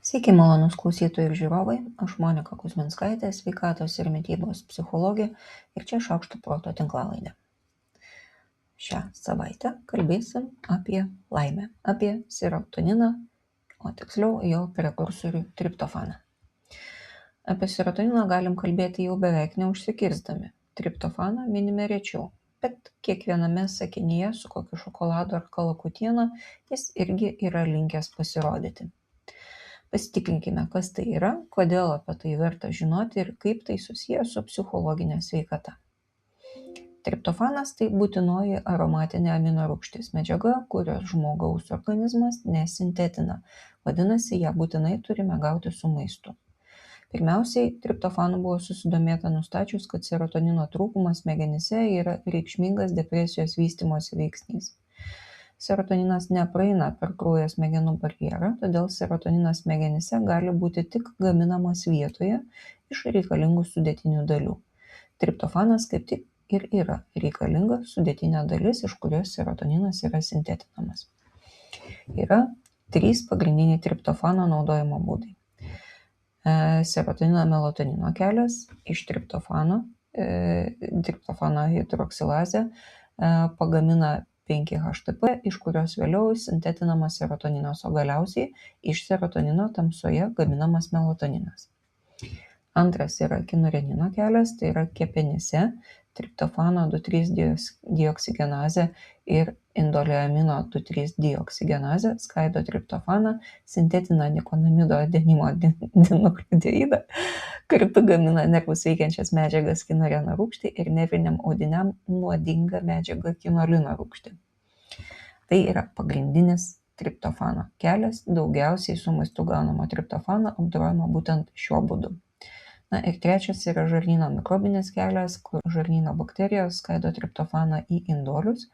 Sveiki, malonūs klausytojai ir žiūrovai, aš Monika Kuzminskaitė, sveikatos ir mitybos psichologė ir čia Šaukšto proto tinklalaidė. Šią savaitę kalbėsim apie laimę, apie serotoniną, o tiksliau jo prekursorių triptofaną. Apie serotoniną galim kalbėti jau beveik neužsikirsdami, triptofaną minime rečiau, bet kiekviename sakinyje su kokiu šokoladu ar kalakutiena jis irgi yra linkęs pasirodyti. Pasitikrinkime, kas tai yra, kodėl apie tai verta žinoti ir kaip tai susiję su psichologinė sveikata. Triptofanas tai būtinoji aromatinė aminorūgštis medžiaga, kurios žmogaus organizmas nesintetina, vadinasi, ją būtinai turime gauti su maistu. Pirmiausiai, triptofanu buvo susidomėta nustačius, kad serotonino trūkumas smegenyse yra reikšmingas depresijos vystymosi veiksnys. Serotoninas nepraeina per kraujo smegenų barjerą, todėl serotoninas smegenyse gali būti tik gaminamas vietoje iš reikalingų sudėtinių dalių. Triptofanas kaip tik ir yra reikalinga sudėtinė dalis, iš kurios serotoninas yra sintetinamas. Yra 3 pagrindiniai triptofano naudojimo būdai. Serotonino melatonino kelias iš triptofano hidroksilazė pagamina 5-HTP, iš kurios vėliau sintetinamas serotoninas, o galiausiai iš serotonino tamsoje gaminamas melatoninas. Antras yra kinurenino kelias, tai yra kepenyse triptofano 2,3-dioksigenazė ir indoleamino 2,3-dioksigenazė skaido triptofaną, sintetina nikonamido adenino dinukleotidą, kartu gamina nervus veikiančias medžiagas kinureno rūgštį ir nerviniam audiniam nuodingą medžiagą kinolino rūgštį. Tai yra pagrindinis triptofano kelias, daugiausiai su maistu gaunamo triptofano apdorojama būtent šiuo būdu. Ir trečias yra žarnyno mikrobinis kelias, kur žarnyno bakterijos skaido triptofaną į indolius,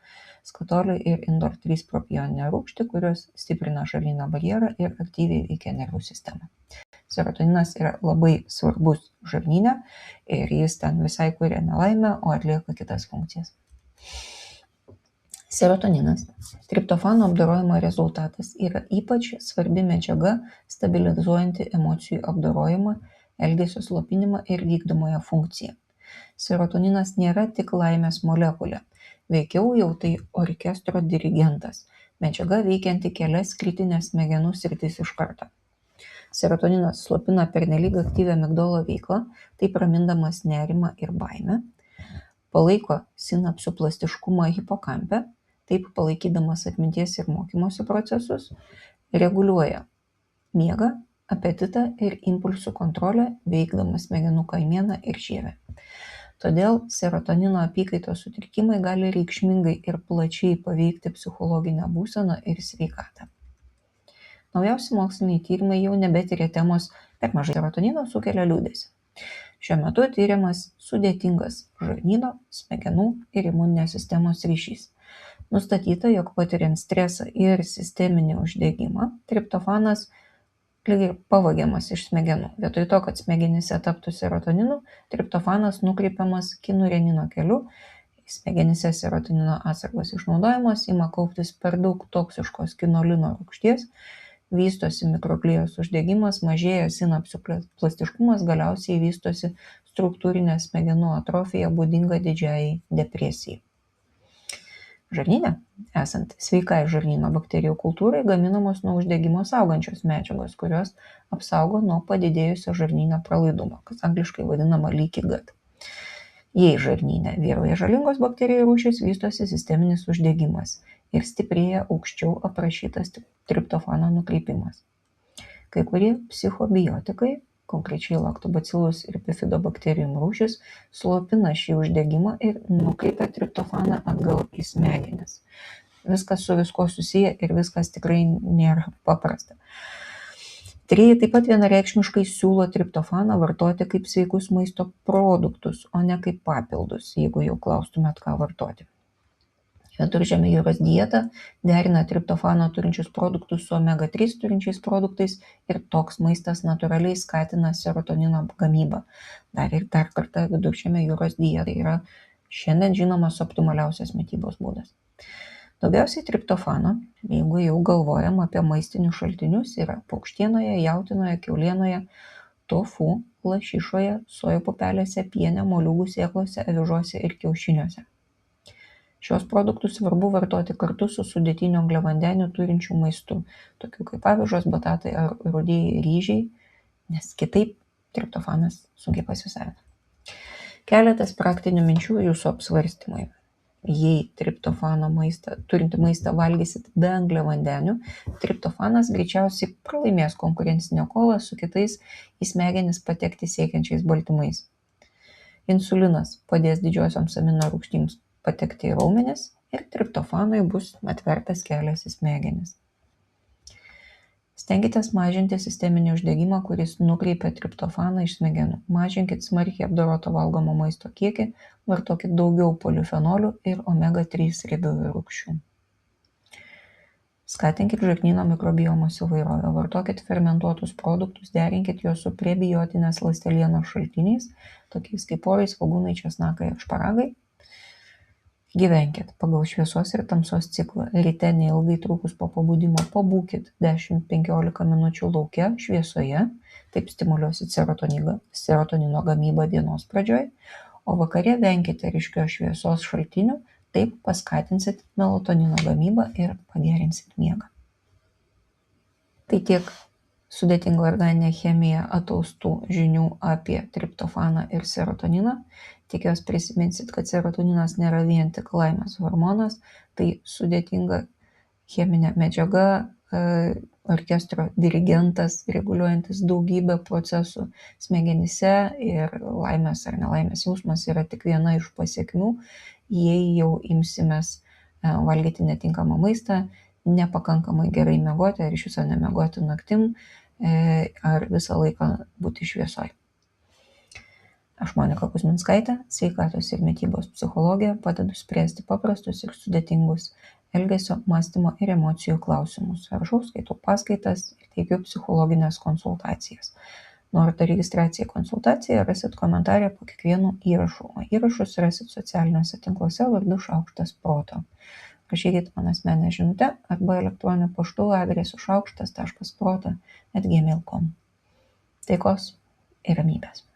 skatolį ir indol 3 propioninę rūgštį, kurios stiprina žarnyno barjerą ir aktyviai veikia nervų sistemą. Serotoninas yra labai svarbus žarnyne ir jis ten visai kuria nelaimę, o atlieka kitas funkcijas. Serotoninas, triptofano apdorojimo rezultatas, yra ypač svarbi medžiaga stabilizuojanti emocijų apdorojimą, elgesio slopinimą ir vykdomąją funkciją. Serotoninas nėra tik laimės molekulė, veikiau jau tai orkestro dirigentas, medžiaga veikianti kelias kritinės smegenų sritis iš karto. Serotoninas slopina pernelyg aktyvią amigdalo veiklą, taip ramindamas nerimą ir baimę, palaiko sinapsių plastiškumą hipokampe, taip palaikydamas atminties ir mokymosi procesus, reguliuoja miegą, apetitą ir impulsų kontrolę, veikdamas smegenų kamieną ir žievę. Todėl serotonino apykaitos sutrikimai gali reikšmingai ir plačiai paveikti psichologinę būseną ir sveikatą. Naujausi moksliniai tyrimai jau nebetiria temos per mažai serotonino sukelia liūdesį. Šiuo metu tyriamas sudėtingas žarnyno, smegenų ir imuninės sistemos ryšys. Nustatyta, jog patiriant stresą ir sisteminį uždegimą, triptofanas lyg ir pavagiamas iš smegenų. Vietoj to, kad smegenyse taptų serotoninu, triptofanas nukreipiamas kinurenino keliu, smegenyse serotonino atsargos išnaudojamos, ima kauptis per daug toksiškos kinolino rūgšties, vystosi mikroglijos uždegimas, mažėja sinapsių plastiškumas, galiausiai vystosi struktūrinė smegenų atrofija būdinga didžiajai depresijai. Žarnyne, esant sveikai žarnyno bakterijų kultūrai, gaminamos nuo uždegimo saugančios medžiagos, kurios apsaugo nuo padidėjusio žarnyno pralaidumo, kas angliškai vadinama leaky gut. Jei žarnyne vyrauja žalingos bakterijų rūšys, vystosi sisteminis uždegimas ir stiprėja aukščiau aprašytas triptofano nukreipimas. Kai kurie psichobiotikai, konkrečiai laktobacillus ir bifidobakterijum rūšis, slopina šį uždegimą ir nukreipia triptofaną atgal į smegenis. Viskas su viskuo susiję ir viskas tikrai nėra paprasta. Tyrėjai taip pat vienareikšmiškai siūlo triptofaną vartoti kaip sveikus maisto produktus, o ne kaip papildus, jeigu jau klaustumėt, ką vartoti. Viduržemio jūros dieta derina triptofano turinčius produktus su omega-3 turinčiais produktais ir toks maistas natūraliai skatina serotonino gamybą. Dar kartą viduržemio jūros dieta yra šiandien žinomas optimaliausias mitybos būdas. Daugiausiai triptofano, jeigu jau galvojam apie maistinius šaltinius, yra paukštienoje, jautienoje, kiaulienoje, tofu, lašišoje, sojų pupelėse, piene, moliūgų sėklose, avižose ir kiaušiniuose. Šios produktus svarbu vartoti kartu su sudėtinių angliavandenių turinčių maistu, tokių kaip avižos, batatai ar rudieji ryžiai, nes kitaip triptofanas sunkiai pasisavina. Keletas praktinių minčių jūsų apsvarstymui. Jei turintį maistą valgysit be angliavandenių, triptofanas greičiausiai pralaimės konkurencinę kovą su kitais į smegenis patekti siekiančiais baltymais. Insulinas padės didžiosioms amino rūgštims patekti į raumenis ir triptofanui bus atvertas kelias į smegenis. Stenkitės mažinti sisteminį uždegimą, kuris nukreipia triptofaną iš smegenų. Mažinkit smarkiai apdoroto valgomo maisto kiekį, vartokit daugiau polifenolių ir omega-3 riebiųjų rūgščių. Skatinkit žarnyno mikrobiomos įvairovę, vartokit fermentuotus produktus, derinkit juos su prebiotinės ląstelienos šaltiniais, tokiais kaip porai, svogūnai, česnakai ir šparagai. Gyvenkit pagal šviesos ir tamsos ciklą. Ryte neilgai trukus po pabudimo pabūkit 10-15 minučių lauke šviesoje, taip stimuliuosit serotonino gamybą dienos pradžioj, o vakare venkite ryškios šviesos šaltinių, taip paskatinsit melatonino gamybą ir pagerinsit miegą. Tai tiek sudėtinga organinė chemija ataustų žinių apie triptofaną ir serotoniną. Tikiuosi prisiminsit, kad serotoninas nėra vien tik laimės hormonas, tai sudėtinga cheminė medžiaga, orkestro dirigentas, reguliuojantis daugybę procesų smegenyse ir laimės ar nelaimės jausmas yra tik viena iš pasekmių, jei jau imsimės valgyti netinkamą maistą, nepakankamai gerai miegoti ar iš viso nemiegoti naktim ar visą laiką būti šviesoj. Aš Monika Kuzminskaitė, sveikatos ir mitybos psichologė, padedu spręsti paprastus ir sudėtingus elgesio, mąstymo ir emocijų klausimus. Rašau, skaitau paskaitas ir teikiu psichologinės konsultacijas. Norite registraciją į konsultaciją, rasit komentarę po kiekvienu įrašu, o įrašus rasit socialiniuose tinkluose vardu Šaukštas proto. Rašykit man asmeninę žinutę arba elektroniniu paštu adresu šaukštas.proto@gmail.com. Taikos ir ramybės.